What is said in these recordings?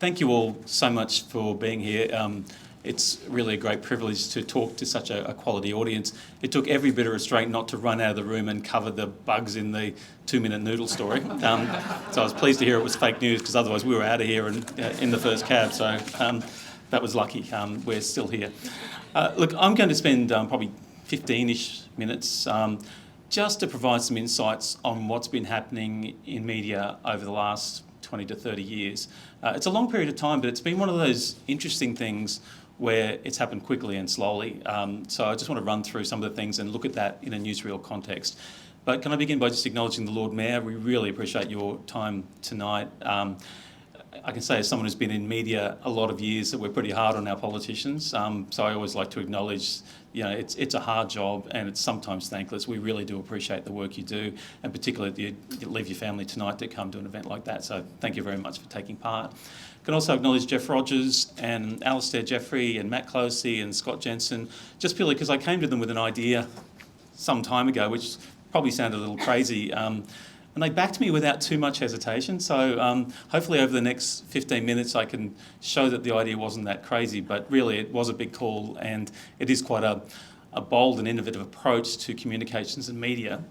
Thank you all so much for being here. It's really a great privilege to talk to such a quality audience. It took every bit of restraint not to run out of the room and cover the bugs in the 2-minute noodle story. So I was pleased to hear it was fake news, because otherwise we were out of here and in the first cab. So that was lucky. We're still here. Look, I'm going to spend probably 15-ish minutes just to provide some insights on what's been happening in media over the last 20 to 30 years. It's a long period of time, but it's been one of those interesting things where it's happened quickly and slowly. So I just want to run through some of the things and look at that in a newsreel context. But can I begin by just acknowledging the Lord Mayor? We really appreciate your time tonight. I can say, as someone who's been in media a lot of years, that we're pretty hard on our politicians. So I always like to acknowledge, it's a hard job and it's sometimes thankless. We really do appreciate the work you do, and particularly you leave your family tonight to come to an event like that. So thank you very much for taking part. I can also acknowledge Jeff Rodgers and Alistair Jeffrey and Matt Closey and Scott Jensen, just purely because I came to them with an idea some time ago, which probably sounded a little crazy. And they backed me without too much hesitation. So hopefully over the next 15 minutes I can show that the idea wasn't that crazy, but really it was a big call, and it is quite a bold and innovative approach to communications and media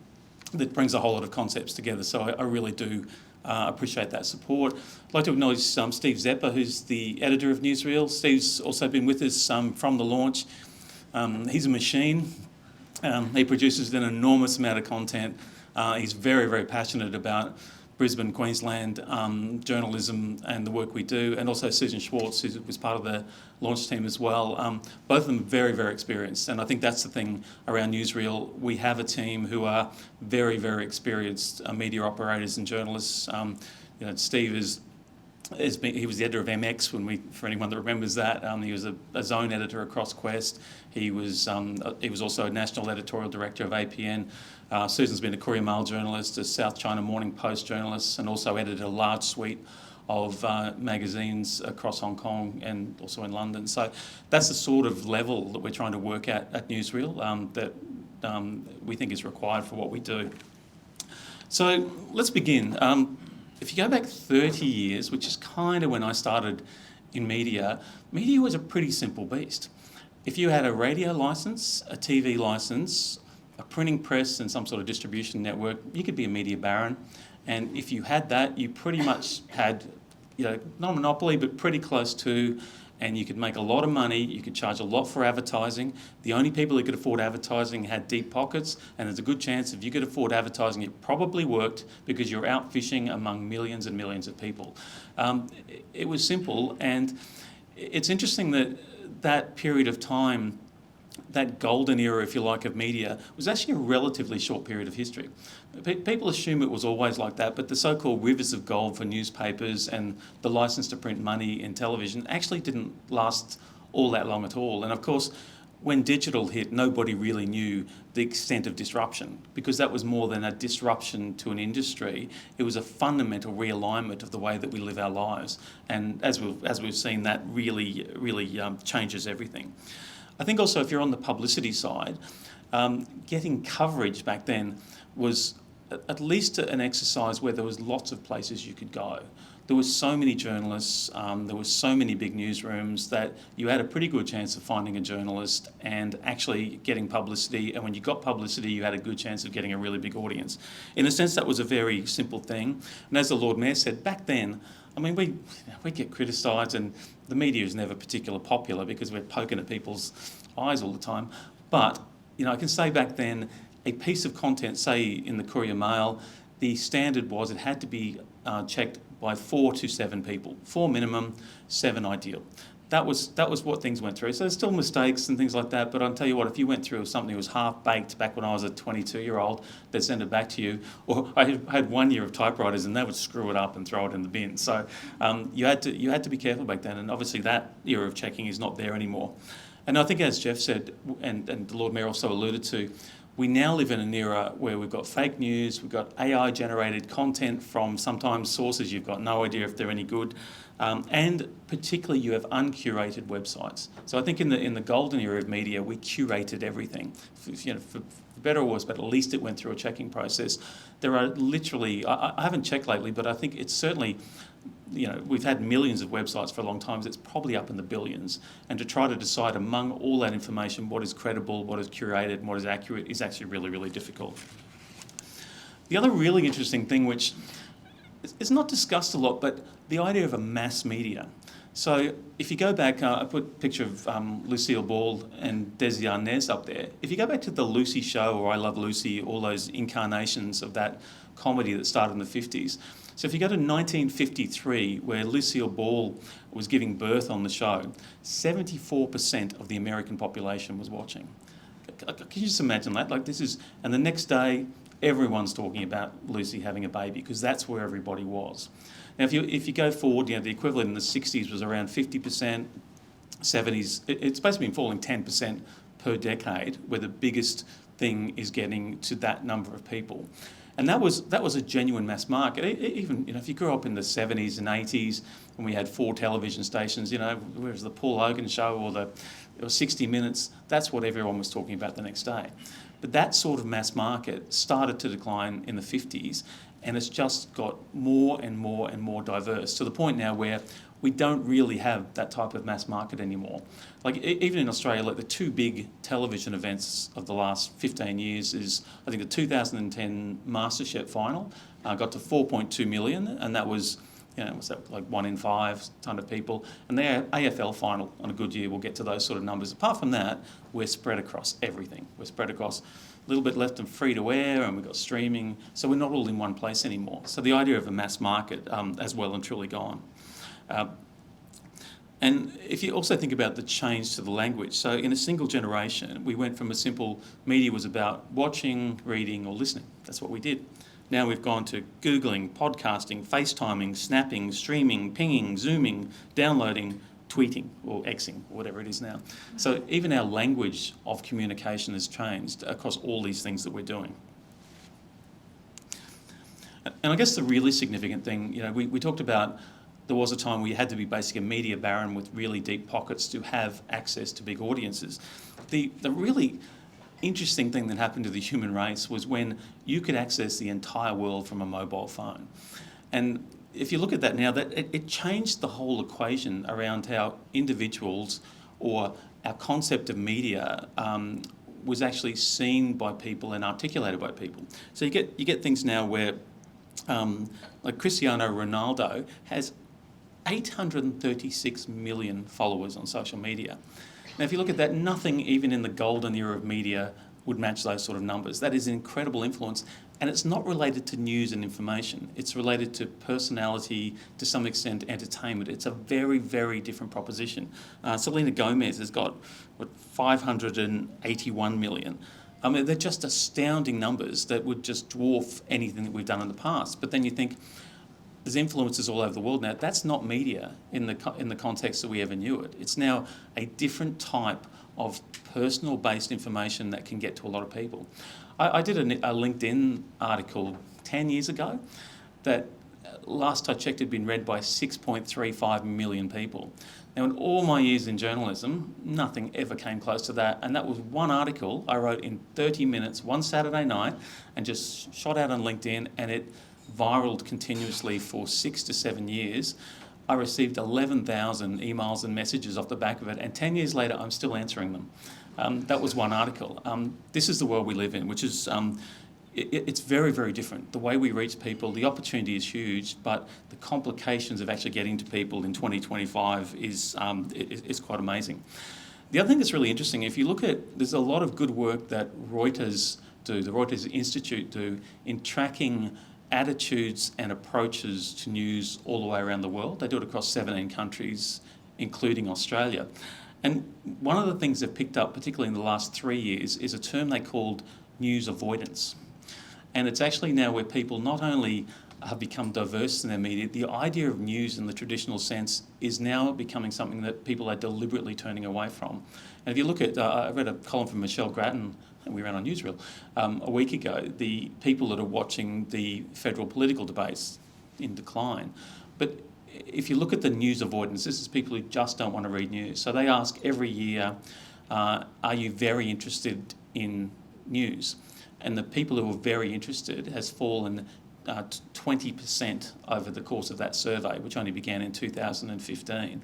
that brings a whole lot of concepts together. So I really do appreciate that support. I'd like to acknowledge Steve Zepper, who's the editor of Newsreel. Steve's also been with us from the launch. He's a machine. He produces an enormous amount of content. He's very, very passionate about Brisbane, Queensland journalism and the work we do, and also Susan Schwartz, who was part of the launch team as well. Both of them very, very experienced, and I think that's the thing around Newsreel. We have a team who are very, very experienced media operators and journalists. Steve he was the editor of MX for anyone that remembers that. He was a zone editor across Quest. He was also a national editorial director of APN. Susan's been a Courier Mail journalist, a South China Morning Post journalist, and also edited a large suite of magazines across Hong Kong and also in London. So that's the sort of level that we're trying to work at Newsreel that we think is required for what we do. So let's begin. If you go back 30 years, which is kind of when I started in media was a pretty simple beast. If you had a radio licence, a TV licence, a printing press and some sort of distribution network, you could be a media baron. And if you had that, you pretty much had, not a monopoly, but pretty close to, and you could make a lot of money, you could charge a lot for advertising. The only people who could afford advertising had deep pockets, and there's a good chance if you could afford advertising, it probably worked because you're out fishing among millions and millions of people. It was simple, and it's interesting that period of time, that golden era, if you like, of media, was actually a relatively short period of history. People assume it was always like that, but the so-called rivers of gold for newspapers and the license to print money in television actually didn't last all that long at all. And of course, when digital hit, nobody really knew the extent of disruption, because that was more than a disruption to an industry. It was a fundamental realignment of the way that we live our lives. And as we've seen, that really changes everything. I think also, if you're on the publicity side, getting coverage back then was at least an exercise where there was lots of places you could go. There were so many journalists, there were so many big newsrooms that you had a pretty good chance of finding a journalist and actually getting publicity. And when you got publicity, you had a good chance of getting a really big audience. In a sense, that was a very simple thing. And as the Lord Mayor said, back then, I mean, we get criticised, and the media is never particularly popular because we're poking at people's eyes all the time. But, I can say back then, a piece of content, say in the Courier Mail, the standard was it had to be checked by 4 to 7 people. 4 minimum, 7 ideal. That was what things went through. So there's still mistakes and things like that, but I'll tell you what, if you went through something that was half-baked back when I was a 22-year-old, they'd send it back to you. Or I had 1 year of typewriters and they would screw it up and throw it in the bin. So you had to be careful back then, and obviously that era of checking is not there anymore. And I think, as Jeff said, and the Lord Mayor also alluded to, we now live in an era where we've got fake news, we've got AI-generated content from sometimes sources you've got no idea if they're any good, and particularly you have uncurated websites. So I think in the golden era of media, we curated everything, for better or worse, but at least it went through a checking process. There are literally, I haven't checked lately, but I think it's certainly we've had millions of websites for a long time, so it's probably up in the billions. And to try to decide among all that information what is credible, what is curated, and what is accurate is actually really, really difficult. The other really interesting thing, which is not discussed a lot, but the idea of a mass media. So if you go back, I put a picture of Lucille Ball and Desi Arnaz up there. If you go back to the Lucy Show or I Love Lucy, all those incarnations of that comedy that started in the 50s. So if you go to 1953, where Lucille Ball was giving birth on the show, 74% of the American population was watching. Can you just imagine that? And the next day, everyone's talking about Lucy having a baby because that's where everybody was. Now, if you go forward, the equivalent in the 60s was around 50%, 70s. It's basically been falling 10% per decade, where the biggest thing is getting to that number of people. And that was a genuine mass market. Even if you grew up in the 70s and 80s when we had 4 television stations, whereas the Paul Hogan show or 60 Minutes, that's what everyone was talking about the next day. But that sort of mass market started to decline in the 50s, and it's just got more and more and more diverse, to the point now where we don't really have that type of mass market anymore. Even in Australia, the 2 big television events of the last 15 years is, I think, the 2010 MasterChef final got to 4.2 million, and that was, was that 1 in 5 kind of people? And the AFL final on a good year will get to those sort of numbers. Apart from that, we're spread across everything. We're spread across a little bit left and free to air, and we've got streaming, so we're not all in one place anymore. So the idea of a mass market has well and truly gone. And if you also think about the change to the language, so in a single generation, we went from a simple media was about watching, reading, or listening. That's what we did. Now we've gone to Googling, podcasting, FaceTiming, snapping, streaming, pinging, Zooming, downloading, tweeting, or Xing, or whatever it is now. So even our language of communication has changed across all these things that we're doing. And I guess the really significant thing, we talked about there was a time where you had to be basically a media baron with really deep pockets to have access to big audiences. The really interesting thing that happened to the human race was when you could access the entire world from a mobile phone. And if you look at that now, that it changed the whole equation around how individuals or our concept of media was actually seen by people and articulated by people. So you get things now where Cristiano Ronaldo has 836 million followers on social media. Now, if you look at that, nothing even in the golden era of media would match those sort of numbers. That is an incredible influence, and it's not related to news and information. It's related to personality, to some extent entertainment. It's a very, very different proposition. Selena Gomez has got, 581 million. I mean, they're just astounding numbers that would just dwarf anything that we've done in the past. But then you think, there's influences all over the world now. That's not media in the context that we ever knew it. It's now a different type of personal-based information that can get to a lot of people. I did a LinkedIn article 10 years ago that last I checked had been read by 6.35 million people. Now, in all my years in journalism, nothing ever came close to that, and that was one article I wrote in 30 minutes, one Saturday night, and just shot out on LinkedIn, and it viraled continuously for 6 to 7 years. I received 11,000 emails and messages off the back of it, and 10 years later, I'm still answering them. That was one article. This is the world we live in, which is, it's very, very different. The way we reach people, the opportunity is huge, but the complications of actually getting to people in 2025 is quite amazing. The other thing that's really interesting, if you look at, there's a lot of good work that Reuters do, the Reuters Institute do, in tracking attitudes and approaches to news all the way around the world. They do it across 17 countries, including Australia. And one of the things they've picked up, particularly in the last 3 years, is a term they called news avoidance. And it's actually now where people not only have become diverse in their media, the idea of news in the traditional sense is now becoming something that people are deliberately turning away from. And if you look at, I read a column from Michelle Grattan, and we ran on Newsreel, a week ago, the people that are watching the federal political debates in decline. But if you look at the news avoidance, this is people who just don't want to read news. So they ask every year, are you very interested in news? And the people who are very interested has fallen 20% over the course of that survey, which only began in 2015.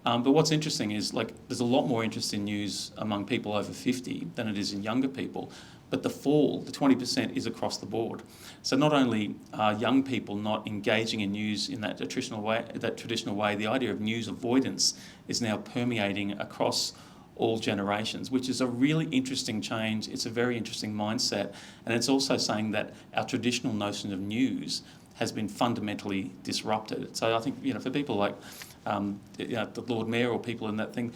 But what's interesting is, like, there's a lot more interest in news among people over 50 than it is in younger people. But the fall, the 20%, is across the board. So not only are young people not engaging in news in that traditional way, the idea of news avoidance is now permeating across all generations, which is a really interesting change. It's a very interesting mindset. And it's also saying that our traditional notion of news has been fundamentally disrupted. So I think, for people like the Lord Mayor or people in that thing,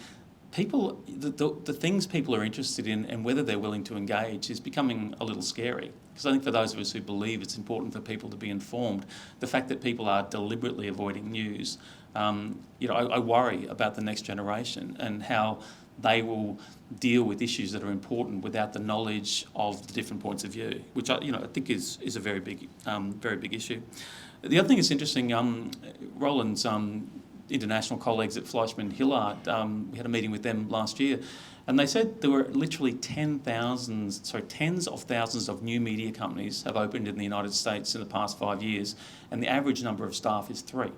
the things people are interested in and whether they're willing to engage is becoming a little scary. Because I think for those of us who believe it's important for people to be informed, the fact that people are deliberately avoiding news, I worry about the next generation and how they will deal with issues that are important without the knowledge of the different points of view, which I think is a very big issue. The other thing that's interesting, Roland's international colleagues at Fleischmann Hillard, we had a meeting with them last year, and they said there were literally tens of thousands of new media companies have opened in the United States in the past 5 years, and the average number of staff is 3.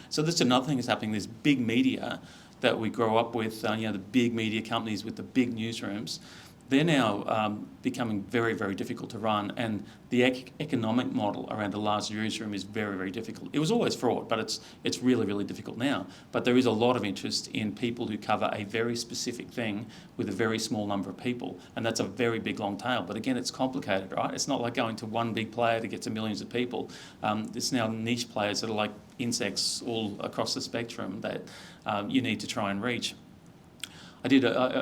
So that's another thing that's happening. There's big media that we grow up with, the big media companies with the big newsrooms. They're now becoming very, very difficult to run, and the economic model around a large newsroom is very, very difficult. It was always fraught, but it's really, really difficult now. But there is a lot of interest in people who cover a very specific thing with a very small number of people, and that's a very big, long tail. But again, it's complicated, right? It's not like going to one big player to get to millions of people. It's now niche players that are like insects all across the spectrum that you need to try and reach. I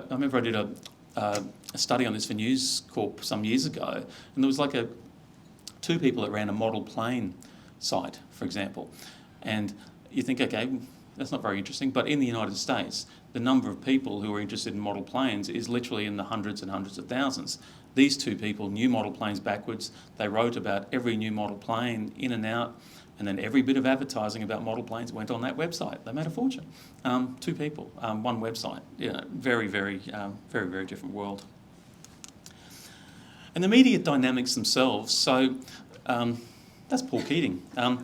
remember I did a study on this for News Corp some years ago, and there was like 2 people that ran a model plane site, for example. And you think, okay, that's not very interesting, but in the United States, the number of people who are interested in model planes is literally in the hundreds and hundreds of thousands. These 2 people knew model planes backwards. They wrote about every new model plane in and out, and then every bit of advertising about model planes went on that website. They made a fortune. 2 people, one website. Very, very, very, very different world. And the media dynamics themselves. So that's Paul Keating. Now,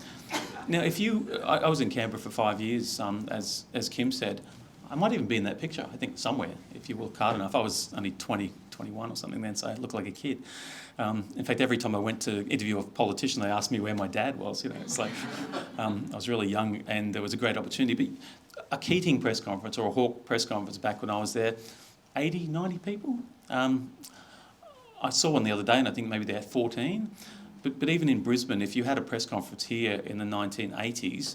I was in Canberra for 5 years, as Kim said. I might even be in that picture, I think, somewhere, if you look hard enough. I was only 20, 21 or something then, so I looked like a kid. In fact, every time I went to interview a politician, they asked me where my dad was. It's like I was really young, and there was a great opportunity. But a Keating press conference or a Hawke press conference back when I was there, 80, 90 people. I saw one the other day, and I think maybe they had 14. But even in Brisbane, if you had a press conference here in the 1980s,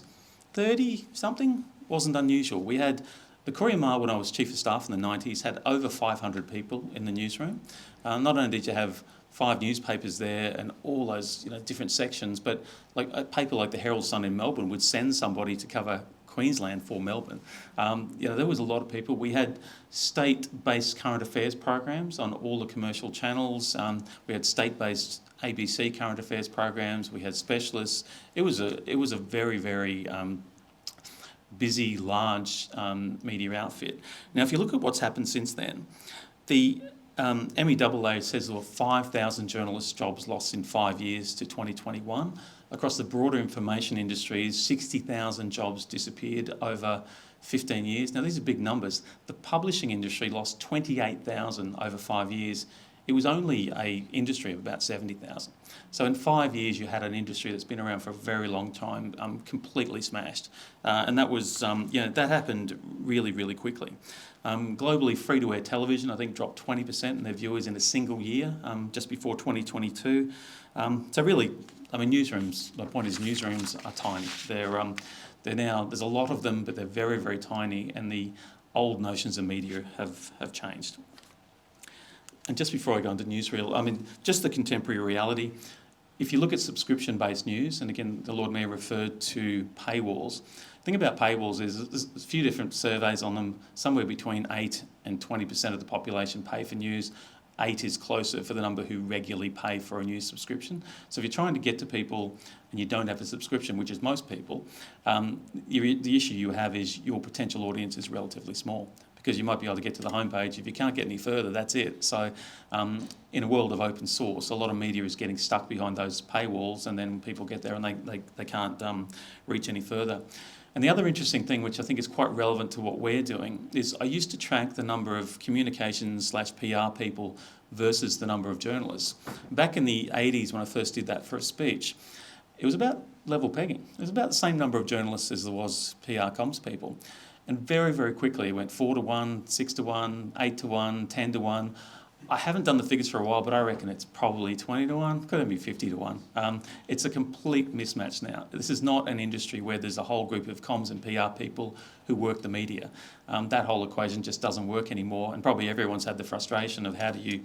30-something wasn't unusual. We had the Courier-Mail, when I was Chief of Staff in the 90s, had over 500 people in the newsroom. Not only did you have 5 newspapers there and all those different sections, but like a paper like the Herald Sun in Melbourne would send somebody to cover Queensland for Melbourne. There was a lot of people. We had state-based current affairs programs on all the commercial channels. We had state-based ABC current affairs programs. We had specialists. It was a very, very busy, large media outfit. Now, if you look at what's happened since then, the MEAA says there were 5,000 journalist jobs lost in 5 years to 2021. Across the broader information industries, 60,000 jobs disappeared over 15 years. Now, these are big numbers. The publishing industry lost 28,000 over 5 years. It was only an industry of about 70,000. So in 5 years, you had an industry that's been around for a very long time, completely smashed. And that was, that happened really, really quickly. Globally, free-to-air television, I think, dropped 20% in their viewers in a single year, just before 2022. So really, newsrooms, my point is newsrooms are tiny. They're now, there's a lot of them, but they're very, very tiny, and the old notions of media have changed. And just before I go into Newsreel, just the contemporary reality. If you look at subscription-based news, and again, the Lord Mayor referred to paywalls. The thing about paywalls is there's a few different surveys on them. Somewhere between 8 and 20% of the population pay for news. 8 is closer for the number who regularly pay for a news subscription. So if you're trying to get to people and you don't have a subscription, which is most people, the issue you have is your potential audience is relatively small, because you might be able to get to the homepage. If you can't get any further, that's it. So in a world of open source, a lot of media is getting stuck behind those paywalls, and then people get there and they can't reach any further. And the other interesting thing, which I think is quite relevant to what we're doing, is I used to track the number of communications/PR people versus the number of journalists. Back in the 80s, when I first did that for a speech, it was about level pegging. It was about the same number of journalists as there was PR comms people. And very, very quickly it went 4-1, 6-1, 8-1, 10-1. I haven't done the figures for a while, but I reckon it's probably 20-1, could even be 50-1. It's a complete mismatch now. This is not an industry where there's a whole group of comms and PR people who work the media. That whole equation just doesn't work anymore, and probably everyone's had the frustration of how do you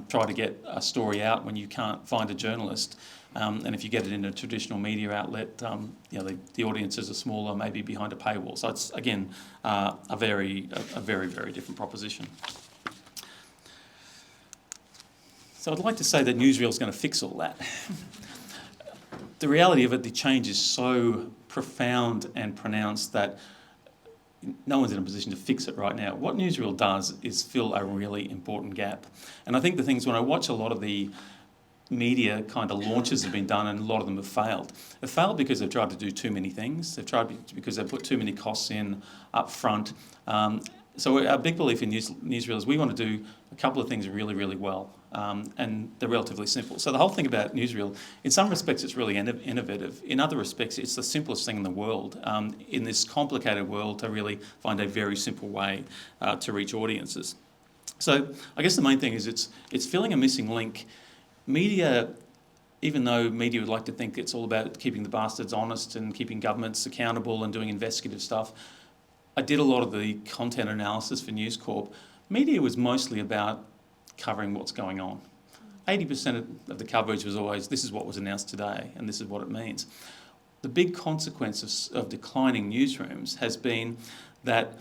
try to get a story out when you can't find a journalist. And if you get it in a traditional media outlet, the audiences are smaller, maybe behind a paywall. So it's, again, a very, very different proposition. So I'd like to say that Newsreel is going to fix all that. The reality of it, the change is so profound and pronounced that no one's in a position to fix it right now. What Newsreel does is fill a really important gap. And I think the things, when I watch a lot of the media kind of launches have been done, and a lot of them have failed. They've failed because they've tried to do too many things. They've tried because they've put too many costs in up front. So our big belief in Newsreel is we want to do a couple of things really, really well, and they're relatively simple. So the whole thing about Newsreel, in some respects it's really innovative. In other respects it's the simplest thing in the world, in this complicated world, to really find a very simple way to reach audiences. So I guess the main thing is it's filling a missing link. Media, even though media would like to think it's all about keeping the bastards honest and keeping governments accountable and doing investigative stuff, I did a lot of the content analysis for News Corp. Media was mostly about covering what's going on. 80% of the coverage was always, this is what was announced today and this is what it means. The big consequence of declining newsrooms has been that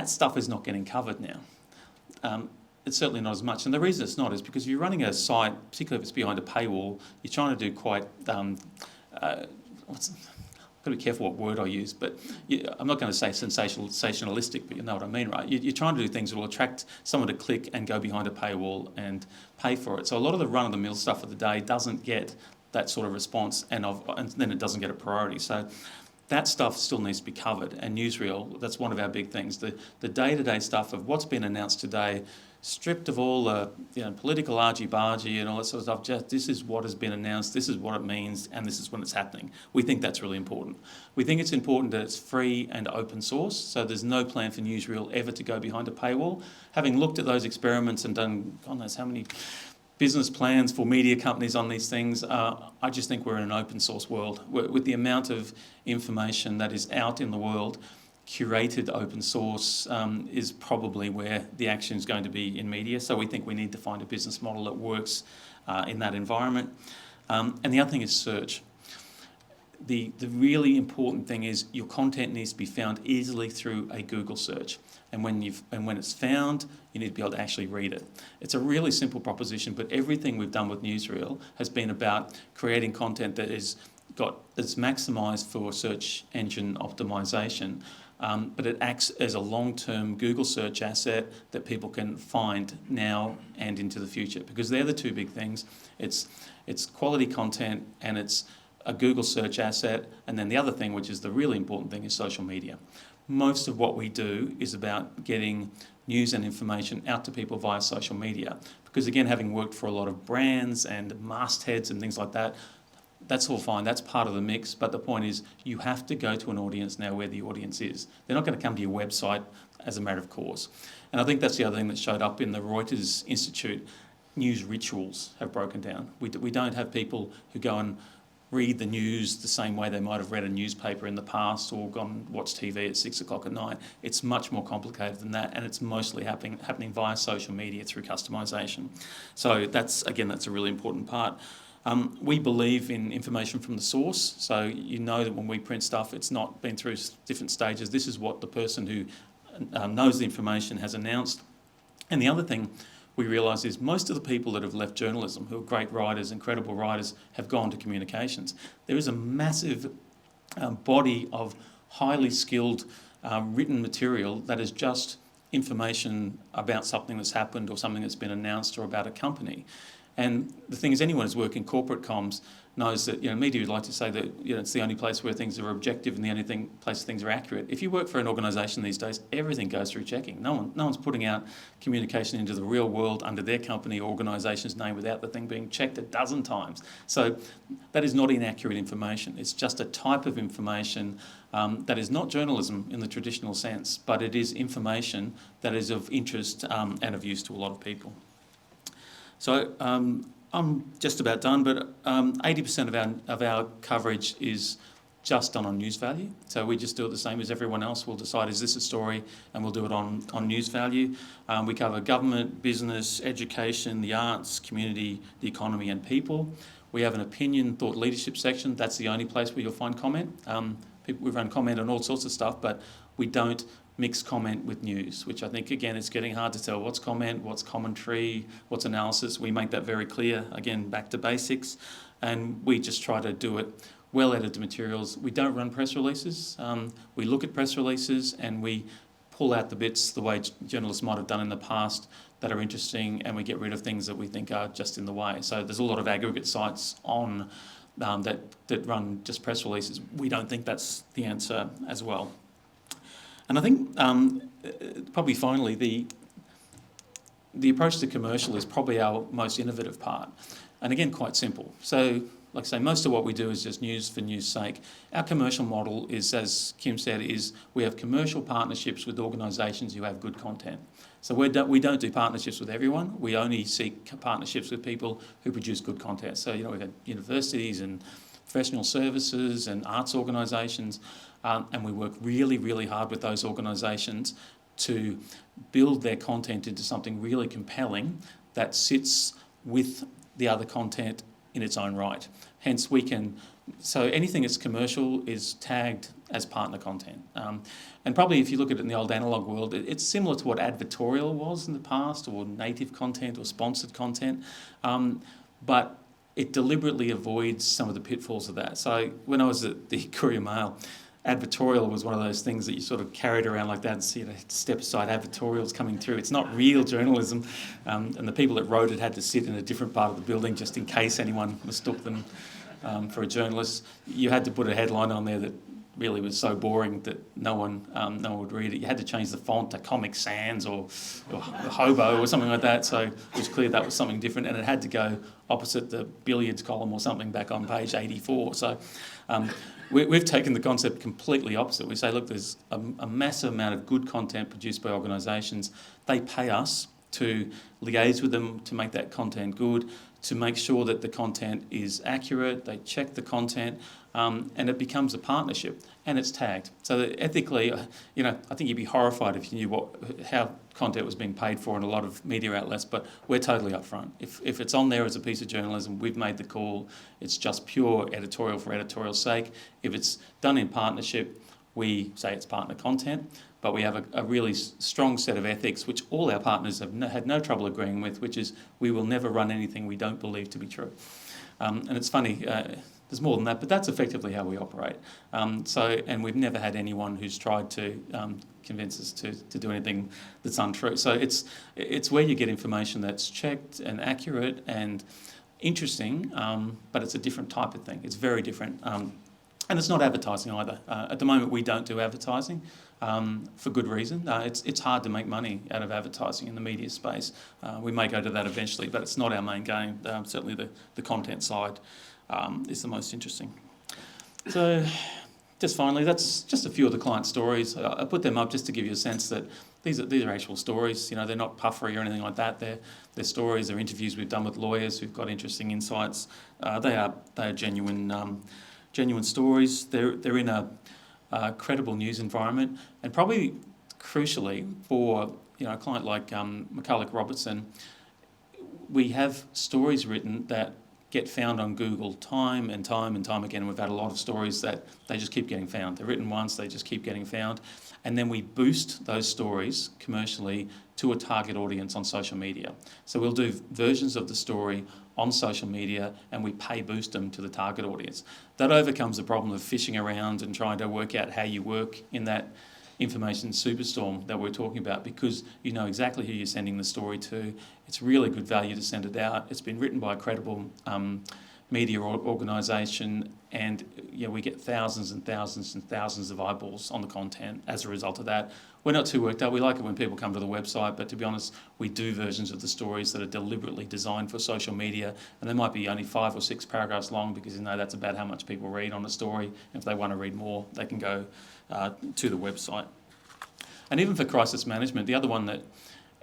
stuff is not getting covered now. It's certainly not as much. And the reason it's not is because if you're running a site, particularly if it's behind a paywall, you're trying to do quite, I've got to be careful what word I use, but I'm not going to say sensationalistic, but you know what I mean, right? You're trying to do things that will attract someone to click and go behind a paywall and pay for it. So a lot of the run-of-the-mill stuff of the day doesn't get that sort of response, and then it doesn't get a priority. So that stuff still needs to be covered, and Newsreel, that's one of our big things. The day-to-day stuff of what's been announced today, stripped of all the political argy-bargy and all that sort of stuff, just this is what has been announced, this is what it means, and this is when it's happening. We think that's really important. We think it's important that it's free and open source, so there's no plan for Newsreel ever to go behind a paywall. Having looked at those experiments and done God knows how many business plans for media companies on these things, I just think we're in an open source world. With the amount of information that is out in the world, curated open source is probably where the action is going to be in media. So we think we need to find a business model that works in that environment. And the other thing is search. The really important thing is your content needs to be found easily through a Google search. And when it's found, you need to be able to actually read it. It's a really simple proposition, but everything we've done with Newsreel has been about creating content that is maximised for search engine optimization. But it acts as a long-term Google search asset that people can find now and into the future, because they're the two big things. It's quality content and it's a Google search asset, and then the other thing, which is the really important thing, is social media. Most of what we do is about getting news and information out to people via social media, because again, having worked for a lot of brands and mastheads and things like that, that's all fine, that's part of the mix, but the point is you have to go to an audience now where the audience is. They're not going to come to your website as a matter of course. And I think that's the other thing that showed up in the Reuters Institute. News rituals have broken down. We don't have people who go and read the news the same way they might have read a newspaper in the past or gone and watched TV at 6 o'clock at night. It's much more complicated than that, and it's mostly happening via social media through customisation. So that's a really important part. We believe in information from the source, so you know that when we print stuff, it's not been through different stages. This is what the person who knows the information has announced. And the other thing we realise is most of the people that have left journalism, who are great writers, incredible writers, have gone to communications. There is a massive body of highly skilled written material that is just information about something that's happened or something that's been announced or about a company. And the thing is, anyone who's worked in corporate comms knows that media would like to say that it's the only place where things are objective and the only place things are accurate. If you work for an organisation these days, everything goes through checking. No one's putting out communication into the real world under their company or organisation's name without the thing being checked a dozen times. So that is not inaccurate information. It's just a type of information that is not journalism in the traditional sense, but it is information that is of interest and of use to a lot of people. So I'm just about done, but 80% of our coverage is just done on news value. So we just do it the same as everyone else. We'll decide, is this a story? And we'll do it on news value. We cover government, business, education, the arts, community, the economy and people. We have an opinion, thought leadership section. That's the only place where you'll find comment. We run comment on all sorts of stuff, but we don't mix comment with news, which I think, again, it's getting hard to tell what's comment, what's commentary, what's analysis. We make that very clear, again, back to basics, and we just try to do it well-edited materials. We don't run press releases. We look at press releases and we pull out the bits the way journalists might have done in the past that are interesting, and we get rid of things that we think are just in the way. So there's a lot of aggregate sites on that run just press releases. We don't think that's the answer as well. And I think probably finally, the approach to commercial is probably our most innovative part. And again, quite simple. So, like I say, most of what we do is just news for news' sake. Our commercial model is, as Kim said, is we have commercial partnerships with organisations who have good content. So we don't do partnerships with everyone. We only seek partnerships with people who produce good content. So, we've had universities and professional services and arts organisations, and we work really, really hard with those organisations to build their content into something really compelling that sits with the other content in its own right. Hence, so anything that's commercial is tagged as partner content. And probably if you look at it in the old analogue world, it's similar to what advertorial was in the past, or native content or sponsored content, but it deliberately avoids some of the pitfalls of that. So when I was at the Courier Mail, advertorial was one of those things that you sort of carried around like that and see step aside advertorials coming through. It's not real journalism, and the people that wrote it had to sit in a different part of the building just in case anyone mistook them for a journalist. You had to put a headline on there that really was so boring that no one would read it. You had to change the font to Comic Sans or Hobo or something like that, so it was clear that was something different, and it had to go opposite the billiards column or something back on page 84. So we've taken the concept completely opposite. We say, look, there's a massive amount of good content produced by organisations. They pay us to liaise with them to make that content good, to make sure that the content is accurate. They check the content, and it becomes a partnership, and it's tagged. So that ethically, I think you'd be horrified if you knew how content was being paid for in a lot of media outlets, but we're totally upfront. If it's on there as a piece of journalism, we've made the call. It's just pure editorial for editorial's sake. If it's done in partnership, we say it's partner content, but we have a really strong set of ethics, which all our partners have had no trouble agreeing with, which is we will never run anything we don't believe to be true. And it's funny, there's more than that, but that's effectively how we operate. And we've never had anyone who's tried to convince us to do anything that's untrue. So it's where you get information that's checked and accurate and interesting, but it's a different type of thing. It's very different. And it's not advertising either. At the moment, we don't do advertising for good reason. It's hard to make money out of advertising in the media space. We may go to that eventually, but it's not our main game. Certainly the content side is the most interesting. So just finally, that's just a few of the client stories. I put them up just to give you a sense that these are actual stories. They're not puffery or anything like that. They're stories. They're interviews we've done with lawyers who've got interesting insights. They are genuine stories. They're in a credible news environment, and probably crucially for a client like McCulloch Robertson, we have stories written that get found on Google time and time and time again. We've had a lot of stories that they just keep getting found. They're written once, they just keep getting found. And then we boost those stories commercially to a target audience on social media. So we'll do versions of the story on social media and we pay boost them to the target audience. That overcomes the problem of fishing around and trying to work out how you work in that information superstorm that we're talking about, because you know exactly who you're sending the story to. It's really good value to send it out. It's been written by a credible media organisation, and we get thousands and thousands and thousands of eyeballs on the content as a result of that. We're not too worked out. We like it when people come to the website, but to be honest, we do versions of the stories that are deliberately designed for social media, and they might be only 5 or 6 paragraphs long, because that's about how much people read on a story. And if they want to read more, they can go to the website. And even for crisis management, the other one that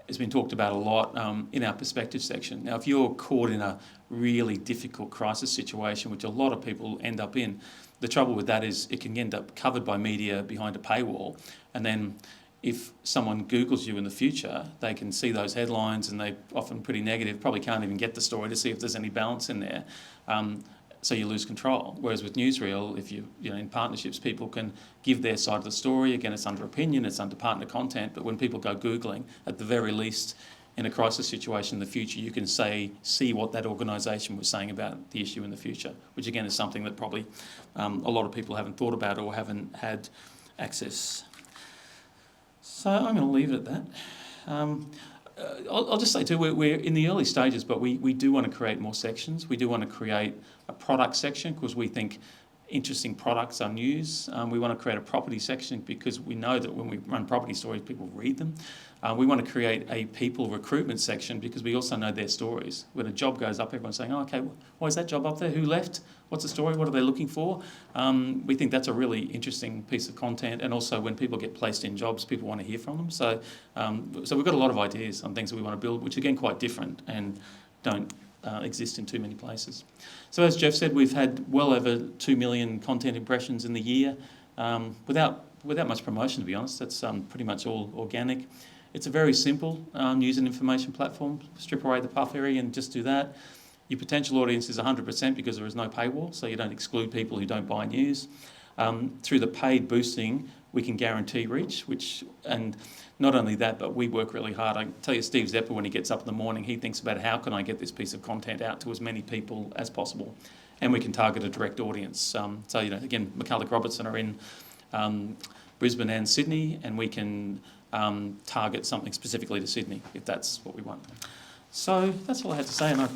has been talked about a lot in our perspective section. Now, if you're caught in a really difficult crisis situation, which a lot of people end up in, the trouble with that is it can end up covered by media behind a paywall, and then if someone Googles you in the future, they can see those headlines, and they're often pretty negative, probably can't even get the story to see if there's any balance in there. So you lose control. Whereas with Newsreel, if you in partnerships, people can give their side of the story. Again, it's under opinion, it's under partner content, but when people go Googling, at the very least, in a crisis situation in the future, you can see what that organisation was saying about the issue in the future, which again is something that probably a lot of people haven't thought about or haven't had access. So I'm going to leave it at that. I'll just say too, we're in the early stages, but we do want to create more sections. We do want to create a product section, because we think interesting products are news. We want to create a property section, because we know that when we run property stories, people read them. We want to create a people recruitment section, because we also know their stories. When a job goes up, everyone's saying, okay, why is that job up there? Who left? What's the story? What are they looking for? We think that's a really interesting piece of content. And also when people get placed in jobs, people want to hear from them. So we've got a lot of ideas on things that we want to build, which again, quite different and don't exist in too many places. So as Jeff said, we've had well over 2 million content impressions in the year, without much promotion, to be honest. That's pretty much all organic. It's a very simple news and information platform. Strip away the puff area and just do that. Your potential audience is 100% because there is no paywall, so you don't exclude people who don't buy news. Through the paid boosting, we can guarantee reach, and not only that, but we work really hard. I tell you, Steve Zepper, when he gets up in the morning, he thinks about how can I get this piece of content out to as many people as possible, and we can target a direct audience. So again, McCulloch Robertson are in Brisbane and Sydney, and we can target something specifically to Sydney if that's what we want. So that's all I had to say, and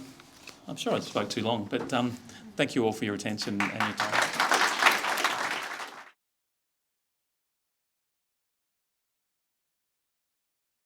I'm sure I spoke too long, but thank you all for your attention and your time.